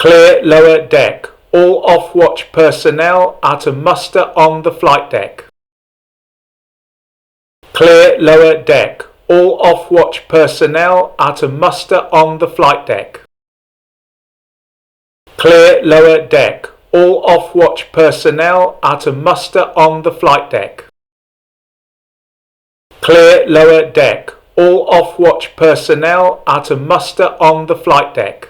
Clear lower deck. All off-watch personnel are to muster on the flight deck. Clear lower deck. All off-watch personnel are to muster on the flight deck. Clear lower deck. All off-watch personnel are to muster on the flight deck. Clear lower deck. All off-watch personnel are to muster on the flight deck.